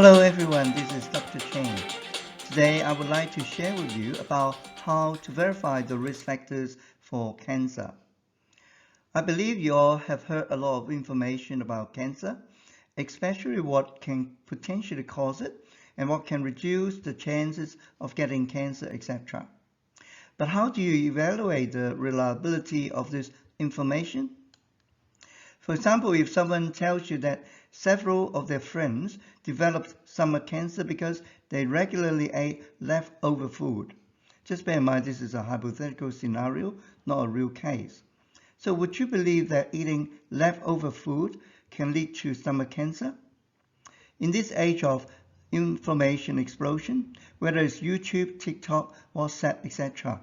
Hello everyone, this is Dr. Chen. Today I would like to share with you about how to verify the risk factors for cancer. I believe you all have heard a lot of information about cancer, especially what can potentially cause it and what can reduce the chances of getting cancer, etc. But how do you evaluate the reliability of this information? For example, if someone tells you that several of their friends developed stomach cancer because they regularly ate leftover food. Just bear in mind this is a hypothetical scenario, not a real case. So would you believe that eating leftover food can lead to stomach cancer? In this age of information explosion, whether it's YouTube, TikTok, WhatsApp, etc.,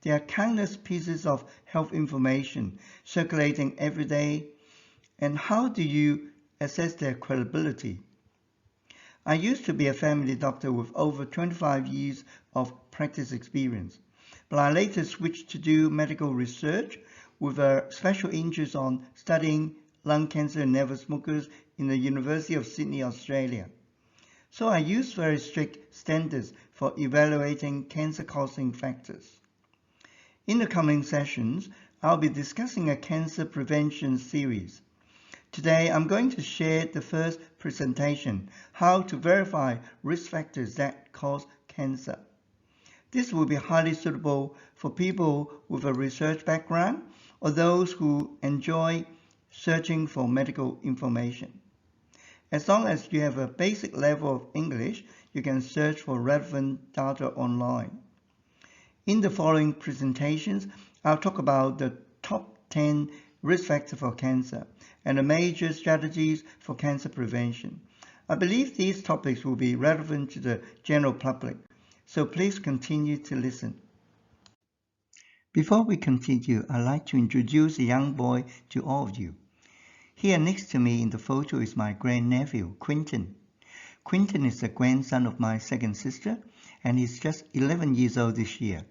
there are countless pieces of health information circulating every day. And how do you assess their credibility? I used to be a family doctor with over 25 years of practice experience, but I later switched to do medical research with a special interest on studying lung cancer in never smokers in the University of Sydney, Australia. So I use very strict standards for evaluating cancer-causing factors. In the coming sessions, I'll be discussing a cancer prevention series. Today, I'm going to share the first presentation, how to verify risk factors that cause cancer. This will be highly suitable for people with a research background or those who enjoy searching for medical information. As long as you have a basic level of English, you can search for relevant data online. In the following presentations, I'll talk about the top 10 risk factors for cancer and the major strategies for cancer prevention. I believe these topics will be relevant to the general public, so please continue to listen. Before we continue, I'd like to introduce a young boy to all of you. Here next to me in the photo is my grandnephew, Quinton. Quinton is the grandson of my second sister, and he's just 11 years old this year.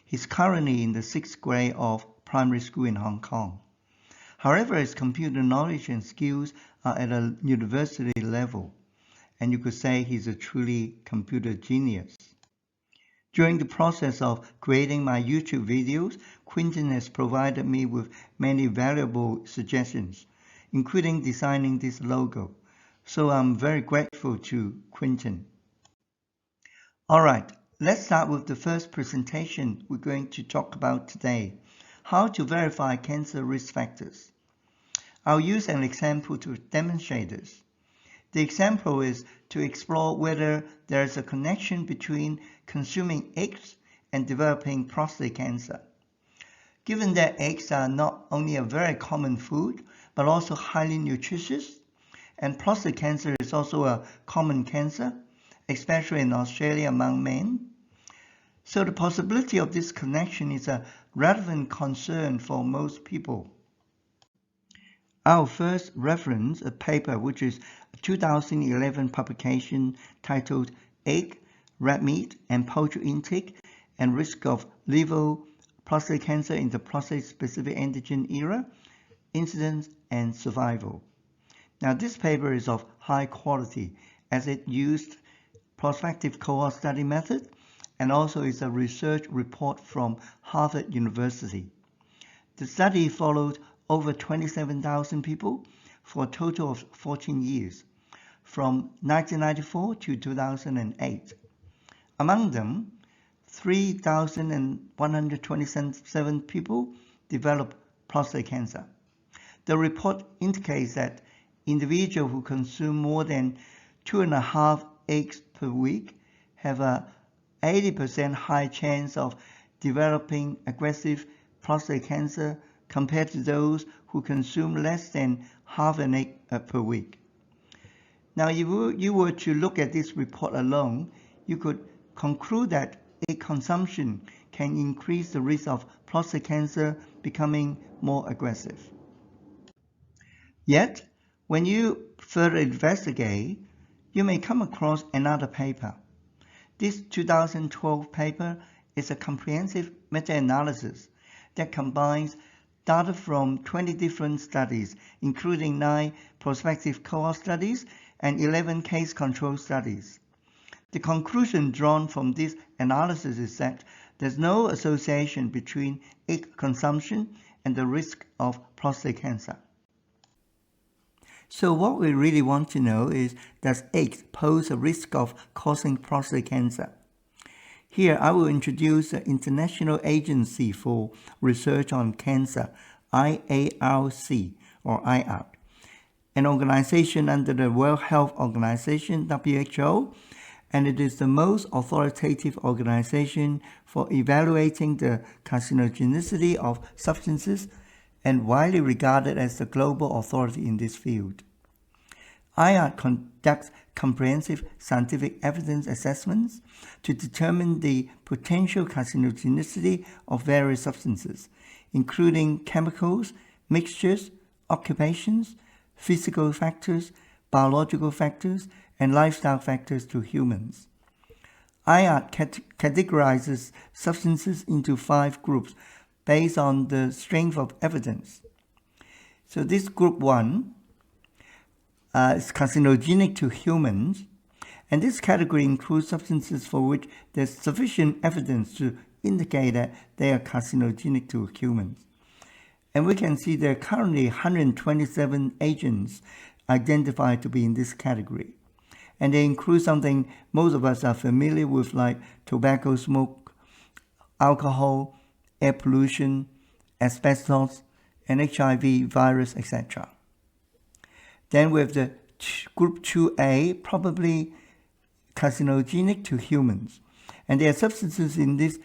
He's currently in the 6th grade of primary school in Hong Kong. However, his computer knowledge and skills are at a university level, and you could say he's a truly computer genius. During the process of creating my YouTube videos, Quinton has provided me with many valuable suggestions, including designing this logo. So I'm very grateful to Quinton. Alright, let's start with the first presentation we're going to talk about today. How to verify cancer risk factors. I'll use an example to demonstrate this. The example is to explore whether there is a connection between consuming eggs and developing prostate cancer. Given that eggs are not only a very common food, but also highly nutritious, and prostate cancer is also a common cancer, especially in Australia among men, so the possibility of this connection is a relevant concern for most people. I'll first reference a paper which is a 2011 publication titled Egg, Red Meat and Poultry Intake and Risk of Liver Prostate Cancer in the Prostate-Specific Antigen Era, Incidence and Survival. Now this paper is of high quality as it used prospective cohort study method and also is a research report from Harvard University. The study followed over 27,000 people for a total of 14 years, from 1994 to 2008. Among them, 3,127 people developed prostate cancer. The report indicates that individuals who consume more than 2.5 eggs per week have a 80% high chance of developing aggressive prostate cancer compared to those who consume less than half an egg per week. Now, if you were to look at this report alone, you could conclude that egg consumption can increase the risk of prostate cancer becoming more aggressive. Yet, when you further investigate, you may come across another paper. This 2012 paper is a comprehensive meta-analysis that combines data from 20 different studies, including 9 prospective cohort studies and 11 case control studies. The conclusion drawn from this analysis is that there's no association between egg consumption and the risk of prostate cancer. So what we really want to know is, does eggs pose a risk of causing prostate cancer? Here I will introduce the International Agency for Research on Cancer, IARC or IARC, an organization under the World Health Organization, WHO, and it is the most authoritative organization for evaluating the carcinogenicity of substances and widely regarded as the global authority in this field. IARC conducts comprehensive scientific evidence assessments to determine the potential carcinogenicity of various substances, including chemicals, mixtures, occupations, physical factors, biological factors, and lifestyle factors to humans. IARC categorizes substances into 5 groups based on the strength of evidence. So this group 1 is carcinogenic to humans, and this category includes substances for which there's sufficient evidence to indicate that they are carcinogenic to humans. And we can see there are currently 127 agents identified to be in this category. And they include something most of us are familiar with, like tobacco smoke, alcohol, air pollution, asbestos, and HIV virus, etc. Then we have the group 2A, probably carcinogenic to humans. And there are substances in this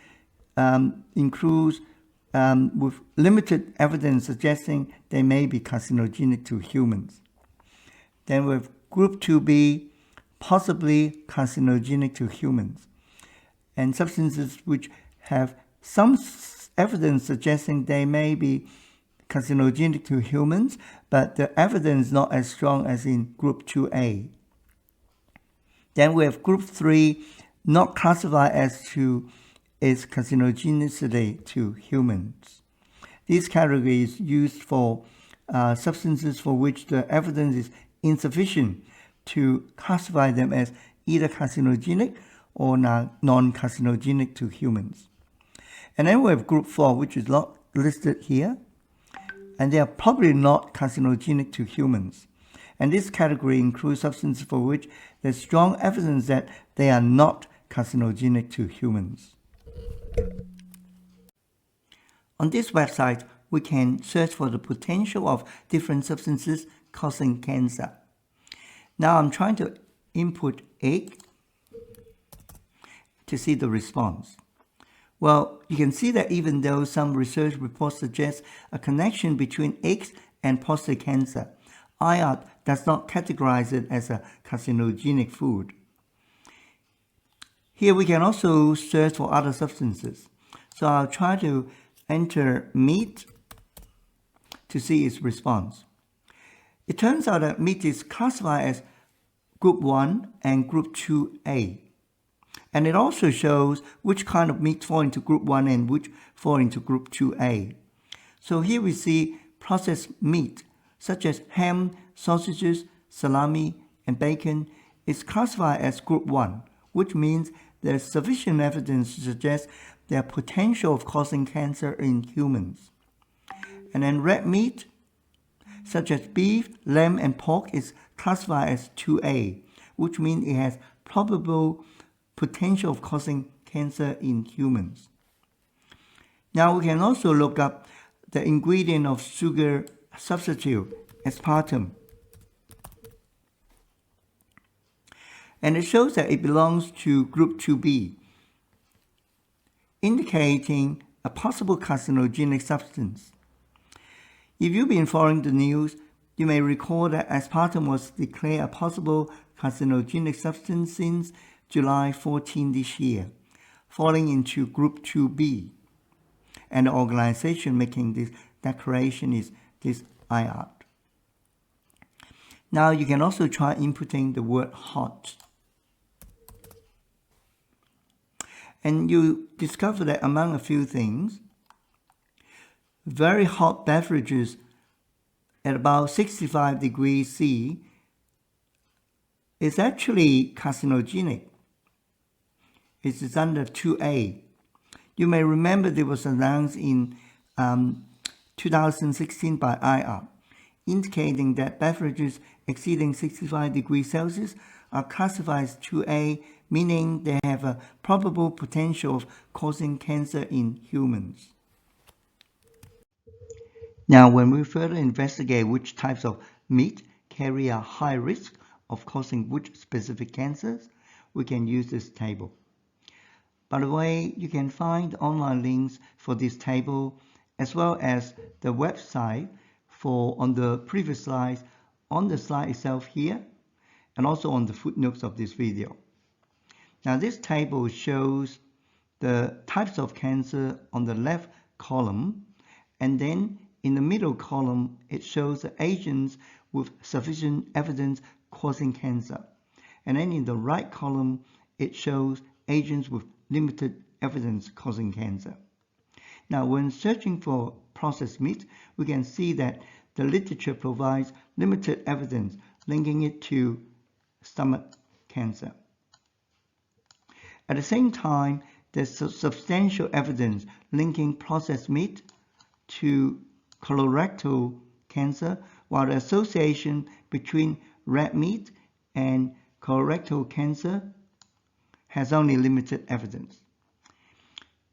includes with limited evidence suggesting they may be carcinogenic to humans. Then we have group 2B, possibly carcinogenic to humans, and substances which have some evidence suggesting they may be carcinogenic to humans, but the evidence is not as strong as in group 2A. Then we have group 3, not classified as to its carcinogenicity to humans. This category is used for substances for which the evidence is insufficient to classify them as either carcinogenic or non-carcinogenic to humans. And then we have group 4, which is not listed here, and they are probably not carcinogenic to humans. And this category includes substances for which there's strong evidence that they are not carcinogenic to humans. On this website, we can search for the potential of different substances causing cancer. Now I'm trying to input egg to see the response. Well, you can see that even though some research reports suggest a connection between eggs and prostate cancer, IARC does not categorize it as a carcinogenic food. Here we can also search for other substances. So I'll try to enter meat to see its response. It turns out that meat is classified as group 1 and group 2A. And it also shows which kind of meat fall into group 1 and which fall into group 2A. So here we see processed meat, such as ham, sausages, salami, and bacon, is classified as group 1, which means there's sufficient evidence to suggest their potential of causing cancer in humans. And then red meat, such as beef, lamb, and pork, is classified as 2A, which means it has probable potential of causing cancer in humans. Now we can also look up the ingredient of sugar substitute, aspartame. And it shows that it belongs to group 2B, indicating a possible carcinogenic substance. If you've been following the news, you may recall that aspartame was declared a possible carcinogenic substance since July 14 this year, falling into group 2B. And the organization making this declaration is this IARC. Now you can also try inputting the word hot. And you discover that among a few things, very hot beverages at about 65 degrees C is actually carcinogenic. It is under 2A. You may remember it was announced in 2016 by IARC, indicating that beverages exceeding 65 degrees Celsius are classified as 2A, meaning they have a probable potential of causing cancer in humans. Now, when we further investigate which types of meat carry a high risk of causing which specific cancers, we can use this table. By the way, you can find online links for this table as well as the website on the previous slides, on the slide itself here, and also on the footnotes of this video. Now, this table shows the types of cancer on the left column, and then in the middle column, it shows the agents with sufficient evidence causing cancer. And then in the right column, it shows agents with limited evidence causing cancer. Now, when searching for processed meat, we can see that the literature provides limited evidence linking it to stomach cancer. At the same time, there's substantial evidence linking processed meat to colorectal cancer, while the association between red meat and colorectal cancer has only limited evidence.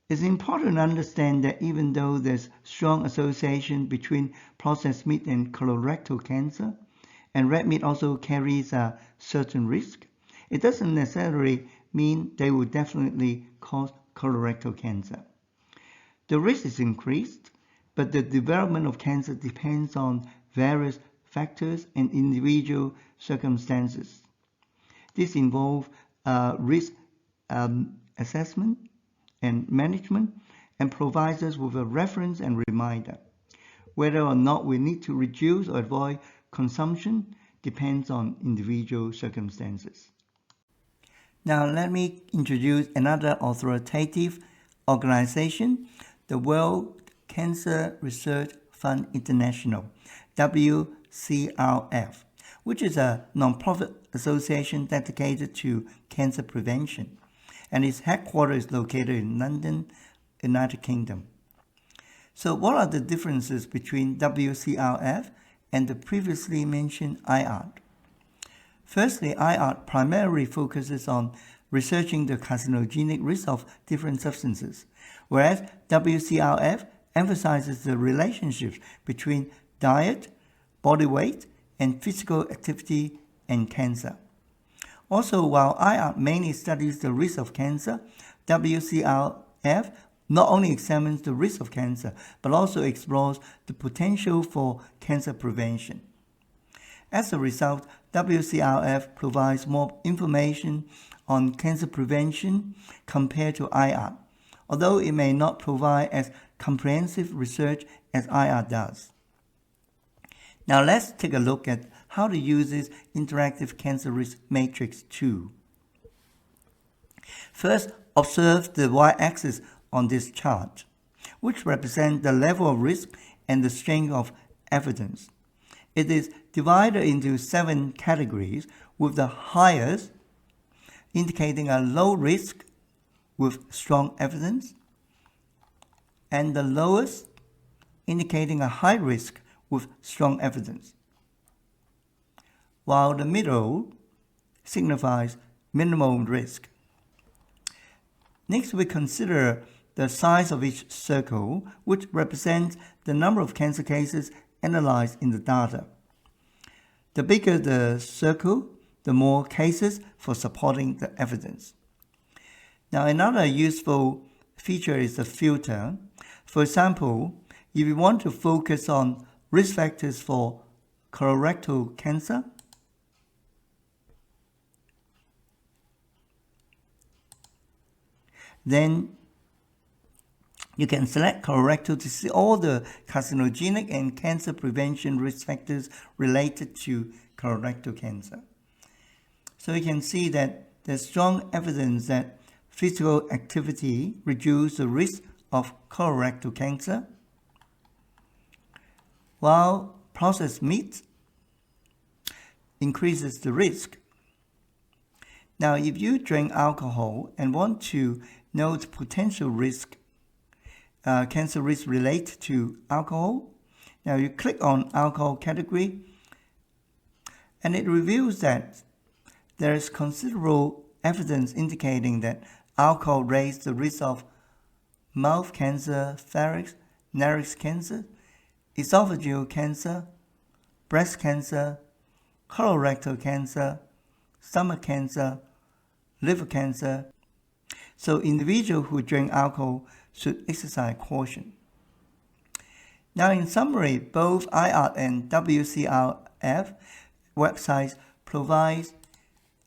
It's important to understand that even though there's strong association between processed meat and colorectal cancer, and red meat also carries a certain risk, it doesn't necessarily mean they will definitely cause colorectal cancer. The risk is increased, but the development of cancer depends on various factors and individual circumstances. This involves risk assessment and management, and provides us with a reference and reminder. Whether or not we need to reduce or avoid consumption depends on individual circumstances. Now let me introduce another authoritative organization, the World Cancer Research Fund International, WCRF, which is a non-profit association dedicated to cancer prevention, and its headquarters is located in London, United Kingdom. So what are the differences between WCRF and the previously mentioned IARC? Firstly, IARC primarily focuses on researching the carcinogenic risk of different substances, whereas WCRF emphasizes the relationships between diet, body weight, and physical activity and cancer. Also, while IARC mainly studies the risk of cancer, WCRF not only examines the risk of cancer, but also explores the potential for cancer prevention. As a result, WCRF provides more information on cancer prevention compared to IARC, although it may not provide as comprehensive research as IARC does. Now let's take a look at how to use this interactive cancer risk matrix tool. First, observe the y-axis on this chart, which represents the level of risk and the strength of evidence. It is divided into 7 categories, with the highest indicating a low risk with strong evidence, and the lowest indicating a high risk with strong evidence, while the middle signifies minimal risk. Next, we consider the size of each circle, which represents the number of cancer cases analyzed in the data. The bigger the circle, the more cases for supporting the evidence. Now, another useful feature is the filter. For example, if you want to focus on risk factors for colorectal cancer, then you can select colorectal to see all the carcinogenic and cancer prevention risk factors related to colorectal cancer. So you can see that there's strong evidence that physical activity reduces the risk of colorectal cancer, while processed meat increases the risk. Now, if you drink alcohol and want to know the potential risk, cancer risk related to alcohol, now you click on alcohol category, and it reveals that there is considerable evidence indicating that alcohol raises the risk of mouth cancer, pharynx, larynx cancer, esophageal cancer, breast cancer, colorectal cancer, stomach cancer, liver cancer. So individuals who drink alcohol should exercise caution. Now, in summary, both IARC and WCRF websites provide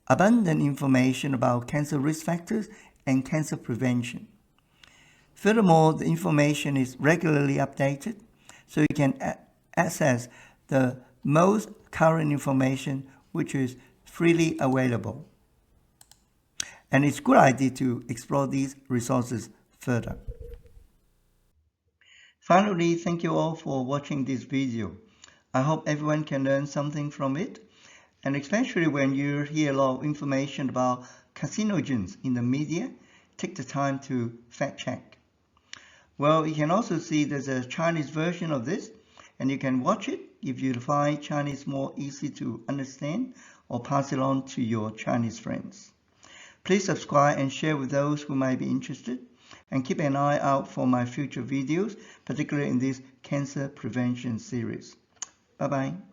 abundant information about cancer risk factors and cancer prevention. Furthermore, the information is regularly updated, so you can access the most current information which is freely available. And it's a good idea to explore these resources further. Finally, thank you all for watching this video. I hope everyone can learn something from it, and especially when you hear a lot of information about carcinogens in the media, take the time to fact check. Well, you can also see there's a Chinese version of this, and you can watch it if you find Chinese more easy to understand, or pass it on to your Chinese friends. Please subscribe and share with those who might be interested, and keep an eye out for my future videos, particularly in this cancer prevention series. Bye-bye.